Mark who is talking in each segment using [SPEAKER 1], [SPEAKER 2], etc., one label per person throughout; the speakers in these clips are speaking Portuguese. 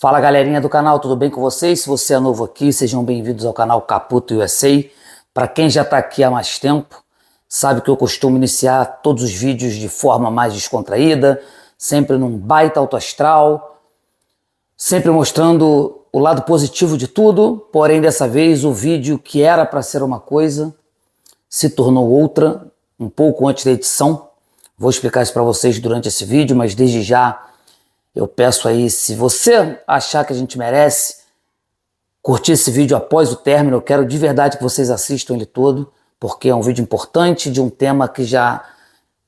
[SPEAKER 1] Fala galerinha do canal, tudo bem com vocês? Se você é novo aqui, sejam bem-vindos ao canal Caputo USA. Para quem já está aqui há mais tempo, sabe que eu costumo iniciar todos os vídeos de forma mais descontraída, sempre num baita alto astral, sempre mostrando o lado positivo de tudo, porém dessa vez o vídeo que era para ser uma coisa se tornou outra, um pouco antes da edição. Vou explicar isso para vocês durante esse vídeo, mas desde já eu peço aí, se você achar que a gente merece curtir esse vídeo após o término, eu quero de verdade que vocês assistam ele todo, porque é um vídeo importante de um tema que já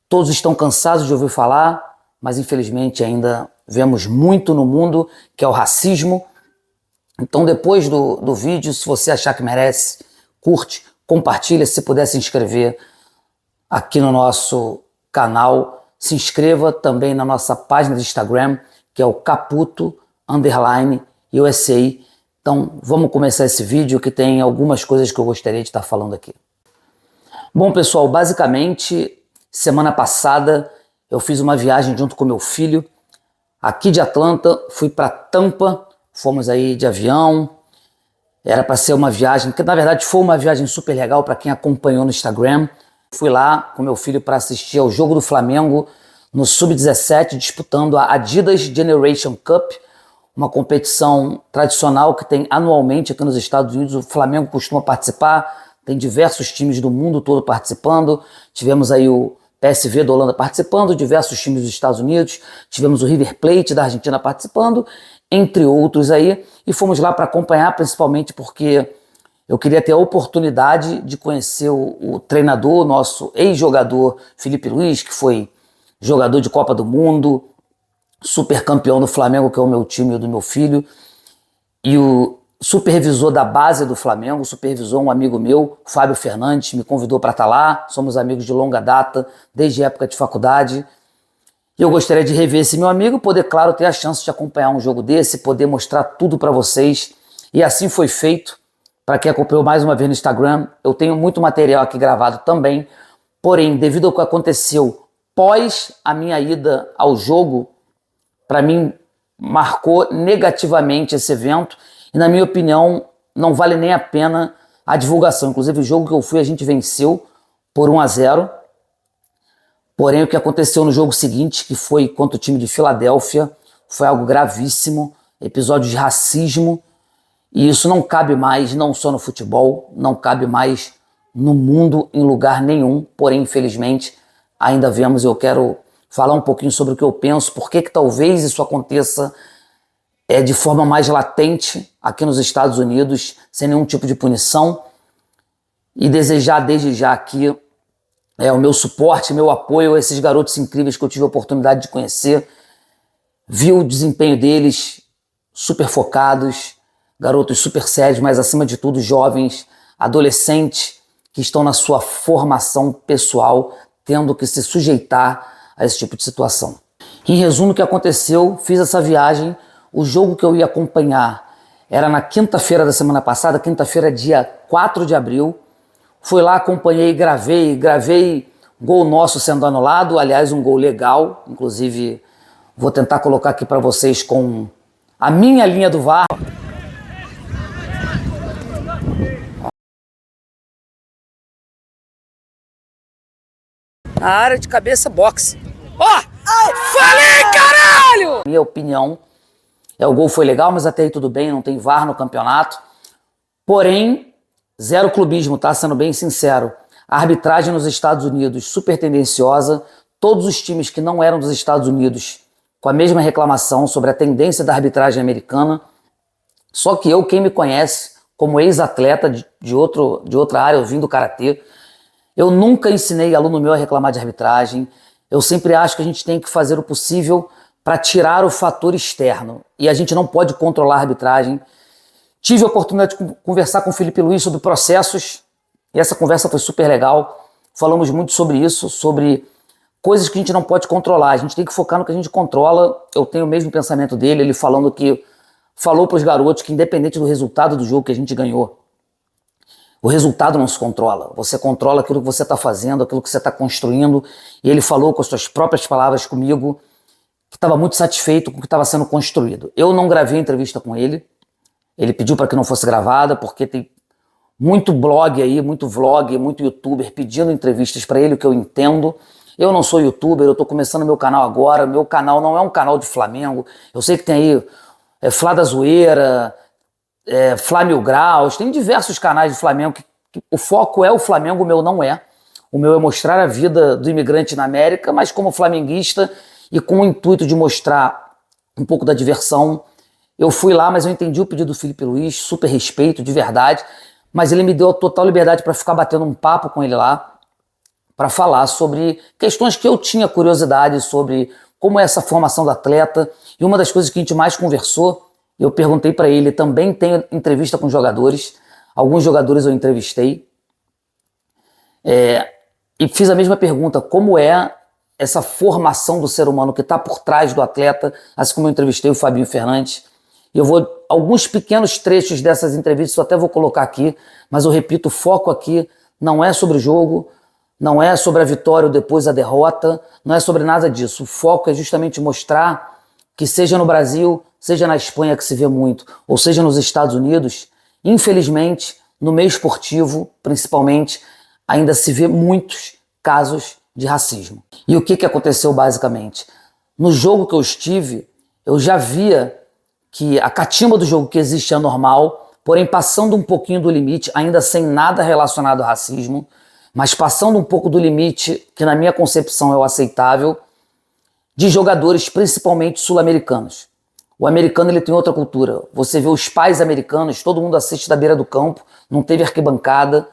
[SPEAKER 1] todos estão cansados de ouvir falar, mas infelizmente ainda vemos muito no mundo, que é o racismo. Então depois do vídeo, se você achar que merece, curte, compartilha, se puder se inscrever aqui no nosso canal, se inscreva também na nossa página de Instagram, que é o Caputo_USA. Então vamos começar esse vídeo que tem algumas coisas que eu gostaria de estar falando aqui. Bom pessoal, basicamente semana passada eu fiz uma viagem junto com meu filho, aqui de Atlanta, fui para Tampa, fomos aí de avião. Era para ser uma viagem, que na verdade foi uma viagem super legal para quem acompanhou no Instagram. Fui lá com meu filho para assistir ao jogo do Flamengo no Sub-17, disputando a Adidas Generation Cup, uma competição tradicional que tem anualmente aqui nos Estados Unidos. O Flamengo costuma participar, tem diversos times do mundo todo participando. Tivemos aí o PSV da Holanda participando, diversos times dos Estados Unidos, tivemos o River Plate da Argentina participando, entre outros aí, e fomos lá para acompanhar, principalmente porque eu queria ter a oportunidade de conhecer o treinador, nosso ex-jogador Felipe Luiz, que foi jogador de Copa do Mundo, super campeão do Flamengo, que é o meu time e o do meu filho, e o supervisor da base do Flamengo, supervisor um amigo meu, Fábio Fernandes, me convidou para estar lá. Somos amigos de longa data, desde a época de faculdade. E eu gostaria de rever esse meu amigo, poder, claro, ter a chance de acompanhar um jogo desse, poder mostrar tudo para vocês. E assim foi feito. Para quem acompanhou mais uma vez no Instagram, eu tenho muito material aqui gravado também. Porém, devido ao que aconteceu pós a minha ida ao jogo, para mim marcou negativamente esse evento. E na minha opinião, não vale nem a pena a divulgação. Inclusive o jogo que eu fui, a gente venceu por 1-0. Porém, o que aconteceu no jogo seguinte, que foi contra o time de Filadélfia, foi algo gravíssimo, episódio de racismo. E isso não cabe mais, não só no futebol, não cabe mais no mundo, em lugar nenhum. Porém, infelizmente, ainda vemos. Eu quero falar um pouquinho sobre o que eu penso, por que talvez isso aconteça de forma mais latente aqui nos Estados Unidos, sem nenhum tipo de punição, e desejar desde já aqui o meu suporte, meu apoio a esses garotos incríveis que eu tive a oportunidade de conhecer. Vi o desempenho deles super focados, garotos super sérios, mas acima de tudo jovens, adolescentes que estão na sua formação pessoal, tendo que se sujeitar a esse tipo de situação. Em resumo, o que aconteceu, fiz essa viagem. O jogo que eu ia acompanhar era na quinta-feira da semana passada, quinta-feira, dia 4 de abril. Fui lá, acompanhei, gravei gol nosso sendo anulado, aliás, um gol legal. Inclusive, vou tentar colocar aqui para vocês com a minha linha do VAR. A área de cabeça, boxe. Ó! Falei, caralho! Minha opinião, o gol foi legal, mas até aí tudo bem, não tem VAR no campeonato. Porém, zero clubismo, tá? Sendo bem sincero. A arbitragem nos Estados Unidos, super tendenciosa. Todos os times que não eram dos Estados Unidos com a mesma reclamação sobre a tendência da arbitragem americana. Só que eu, quem me conhece, como ex-atleta de outra área, eu vim do karatê, eu nunca ensinei aluno meu a reclamar de arbitragem. Eu sempre acho que a gente tem que fazer o possível para tirar o fator externo. E a gente não pode controlar a arbitragem. Tive a oportunidade de conversar com o Felipe Luiz sobre processos, e essa conversa foi super legal. Falamos muito sobre isso, sobre coisas que a gente não pode controlar. A gente tem que focar no que a gente controla. Eu tenho o mesmo pensamento dele, ele falou para os garotos que independente do resultado do jogo que a gente ganhou, o resultado não se controla. Você controla aquilo que você está fazendo, aquilo que você está construindo. E ele falou com as suas próprias palavras comigo, estava muito satisfeito com o que estava sendo construído. Eu não gravei a entrevista com ele, ele pediu para que não fosse gravada, porque tem muito blog aí, muito vlog, muito youtuber pedindo entrevistas para ele, o que eu entendo. Eu não sou youtuber, eu estou começando meu canal agora, meu canal não é um canal de Flamengo. Eu sei que tem aí Flá da Zoeira, Flá Mil Graus, tem diversos canais de Flamengo que o foco é o Flamengo, o meu não é. O meu é mostrar a vida do imigrante na América, mas como flamenguista e com o intuito de mostrar um pouco da diversão. Eu fui lá, mas eu entendi o pedido do Felipe Luiz, super respeito, de verdade, mas ele me deu a total liberdade para ficar batendo um papo com ele lá, para falar sobre questões que eu tinha curiosidade sobre como é essa formação do atleta. E uma das coisas que a gente mais conversou, eu perguntei para ele, também tem entrevista com jogadores, alguns jogadores eu entrevistei, e fiz a mesma pergunta, como é essa formação do ser humano que está por trás do atleta, assim como eu entrevistei o Fabinho Fernandes. E eu vou, alguns pequenos trechos dessas entrevistas eu até vou colocar aqui, mas eu repito, o foco aqui não é sobre o jogo, não é sobre a vitória ou depois a derrota, não é sobre nada disso. O foco é justamente mostrar que seja no Brasil, seja na Espanha que se vê muito, ou seja nos Estados Unidos, infelizmente, no meio esportivo, principalmente, ainda se vê muitos casos de racismo. E o que aconteceu basicamente? No jogo que eu estive, eu já via que a catimba do jogo que existe é normal, porém passando um pouquinho do limite, ainda sem nada relacionado a racismo, mas passando um pouco do limite, que na minha concepção é o aceitável, de jogadores principalmente sul-americanos. O americano ele tem outra cultura. Você vê os pais americanos, todo mundo assiste da beira do campo, não teve arquibancada.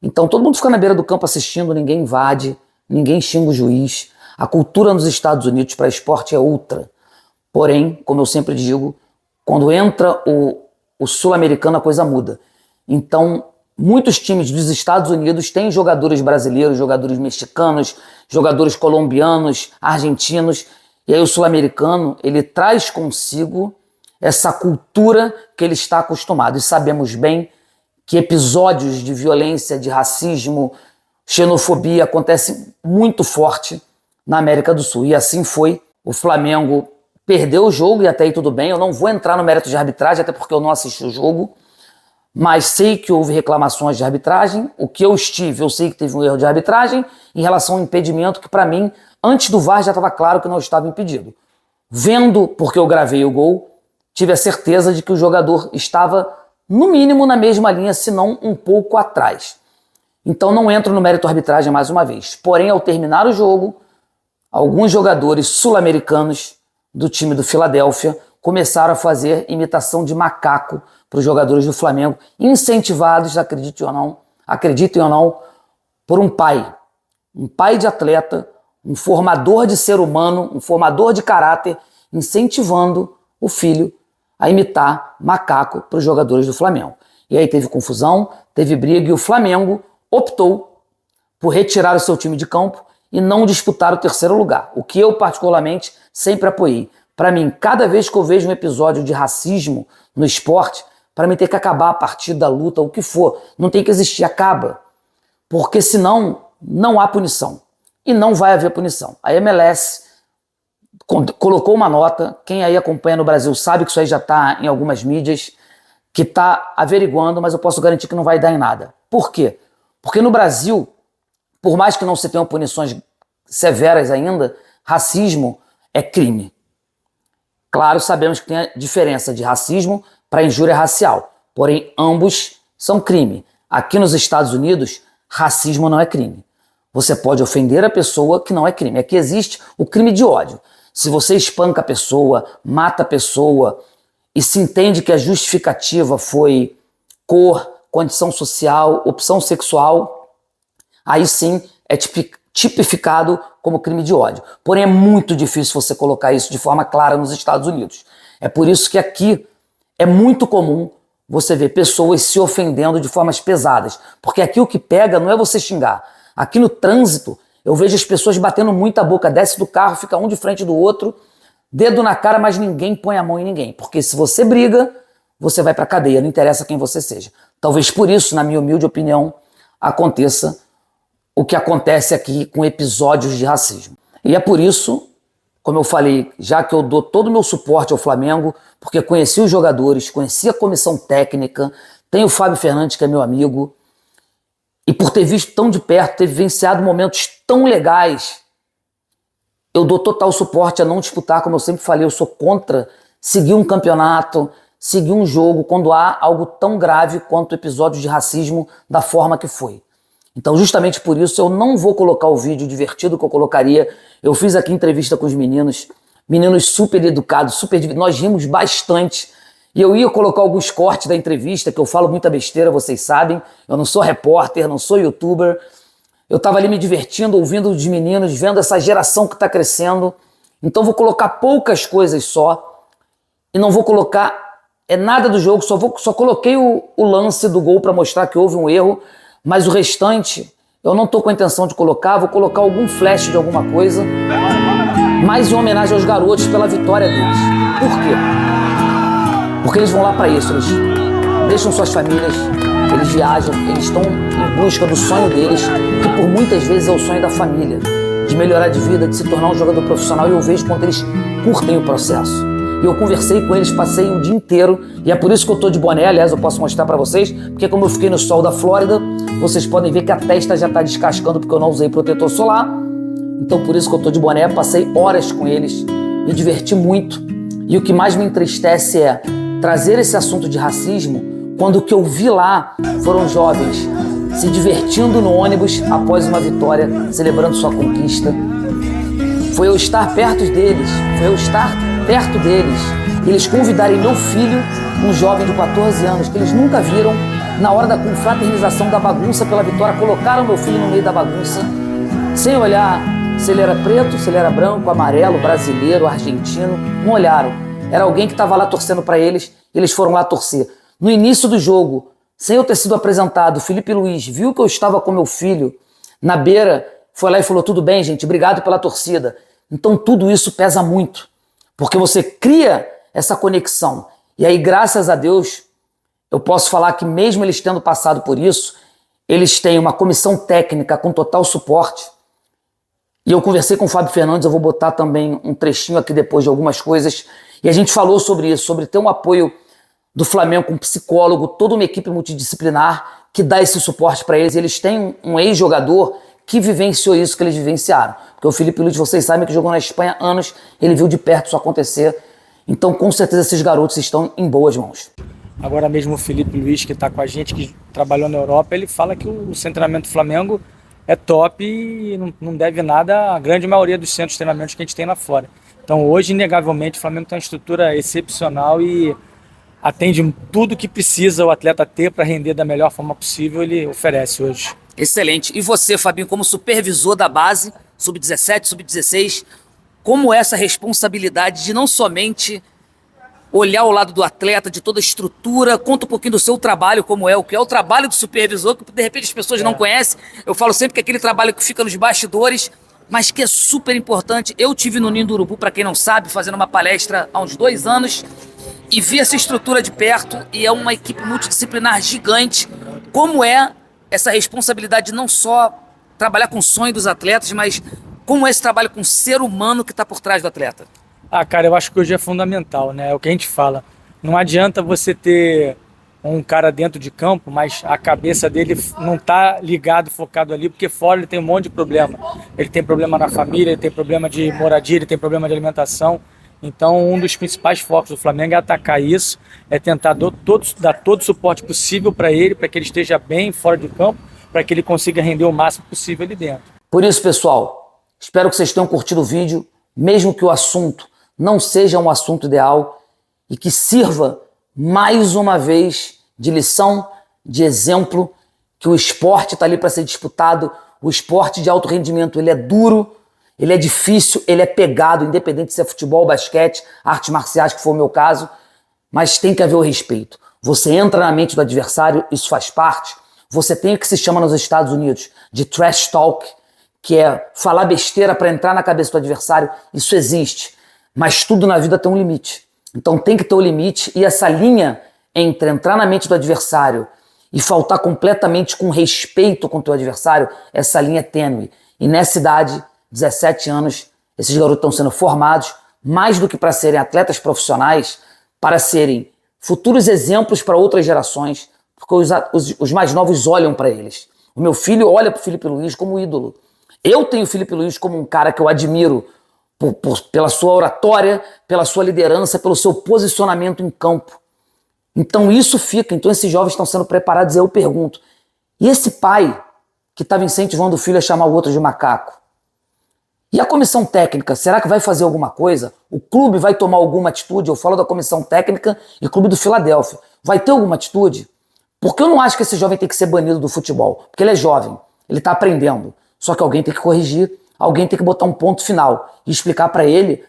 [SPEAKER 1] Então todo mundo fica na beira do campo assistindo, ninguém invade, ninguém xinga o juiz. A cultura nos Estados Unidos para esporte é outra. Porém, como eu sempre digo, quando entra o sul-americano a coisa muda. Então, muitos times dos Estados Unidos têm jogadores brasileiros, jogadores mexicanos, jogadores colombianos, argentinos, e aí o sul-americano, ele traz consigo essa cultura que ele está acostumado. E sabemos bem que episódios de violência, de racismo, xenofobia acontecem muito forte na América do Sul. E assim foi. O Flamengo perdeu o jogo e até aí tudo bem. Eu não vou entrar no mérito de arbitragem, até porque eu não assisti o jogo. Mas sei que houve reclamações de arbitragem. O que eu estive, eu sei que teve um erro de arbitragem em relação ao impedimento que, para mim, antes do VAR já estava claro que não estava impedido. Vendo, porque eu gravei o gol, tive a certeza de que o jogador estava, no mínimo, na mesma linha, se não um pouco atrás. Então não entro no mérito arbitragem mais uma vez. Porém, ao terminar o jogo, alguns jogadores sul-americanos do time do Filadélfia começaram a fazer imitação de macaco para os jogadores do Flamengo, incentivados, acreditem ou não, por um pai de atleta, um formador de ser humano, um formador de caráter, incentivando o filho a imitar macaco para os jogadores do Flamengo. E aí teve confusão, teve briga e o Flamengo optou por retirar o seu time de campo e não disputar o terceiro lugar, o que eu particularmente sempre apoiei. Para mim, cada vez que eu vejo um episódio de racismo no esporte, para mim tem que acabar a partida, a luta, o que for, não tem que existir, acaba. Porque senão não há punição. E não vai haver punição. A MLS colocou uma nota, quem aí acompanha no Brasil sabe que isso aí já está em algumas mídias, que está averiguando, mas eu posso garantir que não vai dar em nada. Por quê? Porque no Brasil, por mais que não se tenham punições severas ainda, racismo é crime. Claro, sabemos que tem a diferença de racismo para injúria racial, porém ambos são crime. Aqui nos Estados Unidos, racismo não é crime. Você pode ofender a pessoa, que não é crime. Aqui existe o crime de ódio. Se você espanca a pessoa, mata a pessoa e se entende que a justificativa foi cor, condição social, opção sexual, aí sim é tipificado como crime de ódio. Porém, é muito difícil você colocar isso de forma clara nos Estados Unidos. É por isso que aqui é muito comum você ver pessoas se ofendendo de formas pesadas. Porque aqui o que pega não é você xingar. Aqui no trânsito, eu vejo as pessoas batendo muita boca, desce do carro, fica um de frente do outro, dedo na cara, mas ninguém põe a mão em ninguém. Porque se você briga, você vai pra cadeia, não interessa quem você seja. Talvez por isso, na minha humilde opinião, aconteça o que acontece aqui com episódios de racismo. E é por isso como eu falei, já que eu dou todo o meu suporte ao Flamengo, porque conheci os jogadores, conheci a comissão técnica, tenho o Fábio Fernandes, que é meu amigo, e por ter visto tão de perto, ter vivenciado momentos tão legais, eu dou total suporte a não disputar, como eu sempre falei, eu sou contra seguir um campeonato, seguir um jogo, quando há algo tão grave quanto episódios de racismo da forma que foi. Então, justamente por isso, eu não vou colocar o vídeo divertido que eu colocaria. Eu fiz aqui entrevista com os meninos super educados, nós rimos bastante. E eu ia colocar alguns cortes da entrevista, que eu falo muita besteira, vocês sabem. Eu não sou repórter, não sou youtuber. Eu estava ali me divertindo, ouvindo os meninos, vendo essa geração que está crescendo. Então, vou colocar poucas coisas só. E não vou colocar nada do jogo, só coloquei o lance do gol para mostrar que houve um erro. Mas o restante, eu não estou com a intenção de colocar, vou colocar algum flash de alguma coisa, mais em homenagem aos garotos pela vitória deles. Por quê? Porque eles vão lá para isso, eles deixam suas famílias, eles viajam, eles estão em busca do sonho deles, que por muitas vezes é o sonho da família, de melhorar de vida, de se tornar um jogador profissional, e eu vejo quanto eles curtem o processo. E eu conversei com eles, passei o dia inteiro, e é por isso que eu tô de boné, aliás, eu posso mostrar pra vocês, porque como eu fiquei no sol da Flórida, vocês podem ver que a testa já tá descascando porque eu não usei protetor solar. Então por isso que eu tô de boné, passei horas com eles, me diverti muito. E o que mais me entristece é trazer esse assunto de racismo, quando o que eu vi lá foram jovens se divertindo no ônibus após uma vitória, celebrando sua conquista. Foi eu estar perto deles, eles convidarem meu filho, um jovem de 14 anos, que eles nunca viram, na hora da confraternização da bagunça pela vitória, colocaram meu filho no meio da bagunça, sem olhar se ele era preto, se ele era branco, amarelo, brasileiro, argentino, não olharam. Era alguém que estava lá torcendo para eles, e eles foram lá torcer. No início do jogo, sem eu ter sido apresentado, o Felipe Luiz viu que eu estava com meu filho na beira, foi lá e falou: tudo bem, gente, obrigado pela torcida. Então tudo isso pesa muito, porque você cria essa conexão. E aí, graças a Deus, eu posso falar que mesmo eles tendo passado por isso, eles têm uma comissão técnica com total suporte. E eu conversei com o Fábio Fernandes, eu vou botar também um trechinho aqui depois de algumas coisas, e a gente falou sobre isso, sobre ter um apoio do Flamengo com um psicólogo, toda uma equipe multidisciplinar que dá esse suporte para eles. Eles têm um ex-jogador que vivenciou isso que eles vivenciaram. Porque o Felipe Luiz, vocês sabem que jogou na Espanha há anos, ele viu de perto isso acontecer. Então, com certeza, esses garotos estão em boas mãos.
[SPEAKER 2] Agora mesmo o Felipe Luiz, que está com a gente, que trabalhou na Europa, ele fala que o treinamento do Flamengo é top e não deve nada à grande maioria dos centros de treinamento que a gente tem lá fora. Então, hoje, inegavelmente, o Flamengo tem uma estrutura excepcional e atende tudo que precisa o atleta ter para render da melhor forma possível, ele oferece hoje.
[SPEAKER 1] Excelente. E você, Fabinho, como supervisor da base, sub-17, sub-16, como é essa responsabilidade de não somente olhar o lado do atleta, de toda a estrutura, conta um pouquinho do seu trabalho, como é, o que é o trabalho do supervisor, que de repente as pessoas não conhecem. Eu falo sempre que é aquele trabalho que fica nos bastidores, mas que é super importante. Eu tive no Ninho do Urubu, para quem não sabe, fazendo uma palestra há uns 2 anos, e vi essa estrutura de perto, e é uma equipe multidisciplinar gigante. Como é essa responsabilidade de não só trabalhar com o sonho dos atletas, mas como é esse trabalho com o ser humano que está por trás do atleta?
[SPEAKER 2] Cara, eu acho que hoje é fundamental, né? É o que a gente fala. Não adianta você ter um cara dentro de campo, mas a cabeça dele não tá ligado, focado ali, porque fora ele tem um monte de problema. Ele tem problema na família, ele tem problema de moradia, ele tem problema de alimentação. Então, um dos principais focos do Flamengo é atacar isso, é tentar dar todo o suporte possível para ele que esteja bem fora de campo, para que ele consiga render o máximo possível ali dentro.
[SPEAKER 1] Por isso, pessoal, espero que vocês tenham curtido o vídeo, mesmo que o assunto não seja um assunto ideal, e que sirva mais uma vez de lição, de exemplo, que o esporte está ali para ser disputado. O esporte de alto rendimento, ele é duro, ele é difícil, ele é pegado, independente se é futebol, basquete, artes marciais, que for o meu caso, mas tem que haver o respeito. Você entra na mente do adversário, isso faz parte. Você tem o que se chama nos Estados Unidos de trash talk, que é falar besteira para entrar na cabeça do adversário. Isso existe, mas tudo na vida tem um limite. Então tem que ter o limite, e essa linha entre entrar na mente do adversário e faltar completamente com respeito com o teu adversário, essa linha é tênue. E nessa idade, 17 anos, Esses garotos estão sendo formados mais do que para serem atletas profissionais, para serem futuros exemplos para outras gerações, porque os mais novos olham para eles. O meu filho olha para o Filipe Luiz como ídolo. Eu tenho o Filipe Luiz como um cara que eu admiro pela sua oratória, pela sua liderança, pelo seu posicionamento em campo. Então isso fica, então esses jovens estão sendo preparados. Eu pergunto, e esse pai que estava incentivando o filho a chamar o outro de macaco? E a comissão técnica, será que vai fazer alguma coisa? O clube vai tomar alguma atitude? Eu falo da comissão técnica e clube do Filadélfia. Vai ter alguma atitude? Porque eu não acho que esse jovem tem que ser banido do futebol, porque ele é jovem, ele está aprendendo. Só que alguém tem que corrigir, alguém tem que botar um ponto final e explicar para ele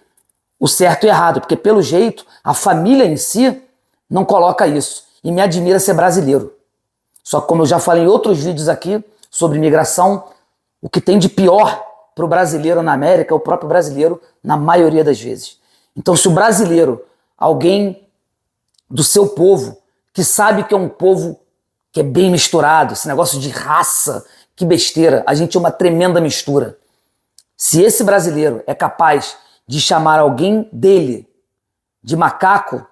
[SPEAKER 1] o certo e errado, porque pelo jeito a família em si não coloca isso. E me admira ser brasileiro. Só que como eu já falei em outros vídeos aqui sobre imigração, o que tem de pior para o brasileiro na América é o próprio brasileiro na maioria das vezes. Então se o brasileiro, alguém do seu povo, que sabe que é um povo que é bem misturado, esse negócio de raça, que besteira, a gente é uma tremenda mistura. Se esse brasileiro é capaz de chamar alguém dele de macaco,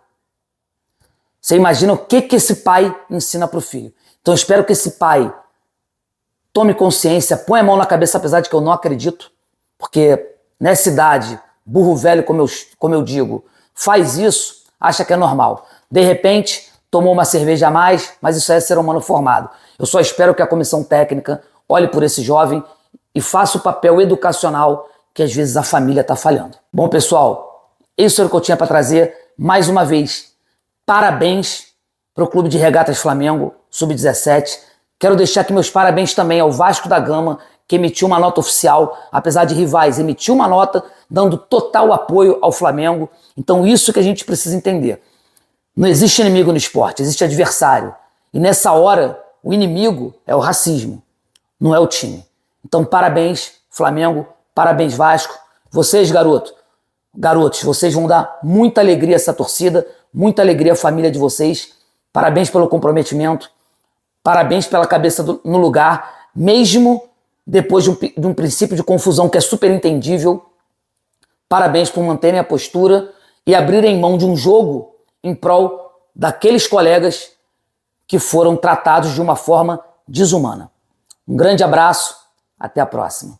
[SPEAKER 1] você imagina o que esse pai ensina para o filho. Então eu espero que esse pai tome consciência, põe a mão na cabeça, apesar de que eu não acredito, porque nessa idade, burro velho, como eu digo, faz isso, acha que é normal. De repente, tomou uma cerveja a mais, mas isso é ser humano formado. Eu só espero que a comissão técnica olhe por esse jovem e faça o papel educacional que às vezes a família está falhando. Bom, pessoal, isso era o que eu tinha para trazer. Mais uma vez, parabéns para o Clube de Regatas Flamengo, Sub-17. Quero deixar aqui meus parabéns também ao Vasco da Gama, que emitiu uma nota oficial, apesar de rivais, emitiu uma nota dando total apoio ao Flamengo. Então isso que a gente precisa entender. Não existe inimigo no esporte, existe adversário. E nessa hora, o inimigo é o racismo, não é o time. Então parabéns, Flamengo, parabéns, Vasco. Vocês, garotos, vocês vão dar muita alegria a essa torcida, muita alegria à família de vocês. Parabéns pelo comprometimento, parabéns pela cabeça no lugar, mesmo depois de um princípio de confusão que é super entendível. Parabéns por manterem a postura e abrirem mão de um jogo em prol daqueles colegas que foram tratados de uma forma desumana. Um grande abraço, até a próxima.